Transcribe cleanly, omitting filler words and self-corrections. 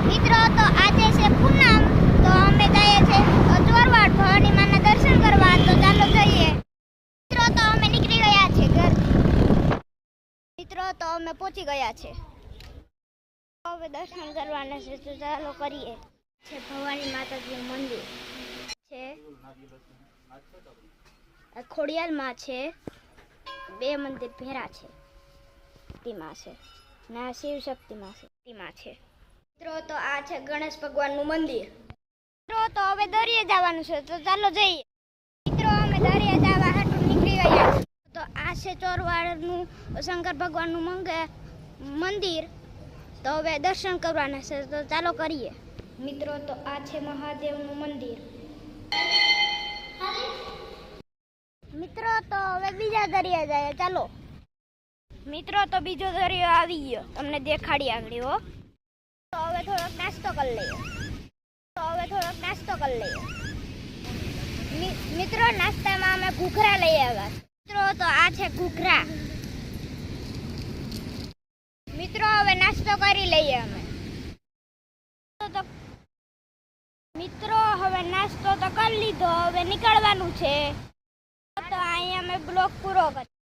મિત્રો તો આજે છે પૂનમ, તો અમે જઈએ છે ચોરવાડ ભવાની માના દર્શન કરવા, તો ચાલો જઈએ। મિત્રો તો અમે નીકળી ગયા છે ઘરથી। મિત્રો તો અમે પહોંચી ગયા છે, હવે દર્શન કરવાના છે, તો ચાલો કરીએ। છે ભવાની માતાજીનું મંદિર છે, ખોડિયાલમાં છે, બે મંદિર ભેરા છે, શક્તિમાં છે ના શિવ શક્તિમાં છે। મિત્રો તો આ છે ગણેશ ભગવાનનું મંદિર। મિત્રો તો હવે દરિયે જવાનું છે, તો ચાલો જઈએ। મિત્રો અમે દરિયે જવા હાટું નીકળી ગયા છે, તો આ છે ચોરવાડનું શંકર ભગવાનનું મંદિર, તો હવે દર્શન કરવાના છે, તો ચાલો કરીએ। મિત્રો તો આ છે મહાદેવનું મંદિર। મિત્રો તો હવે બીજા દરિયા જાય, ચાલો। મિત્રો તો બીજો દરિયો આવી ગયો, તમને દેખાડી આગળ હો। તો હવે થોડોક નાસ્તો કરી લઈએ। મિત્રો નાસ્તામાં અમે ઘૂઘરા લઈ આવ્યા। મિત્રો તો આ છે ઘૂઘરા। મિત્રો હવે નાસ્તો કરી લઈએ અમે। મિત્રો હવે નાસ્તો તો કરી લીધો, હવે નીકળવાનું છે, તો અહીંયા અમે બ્લોગ પૂરો કરીએ।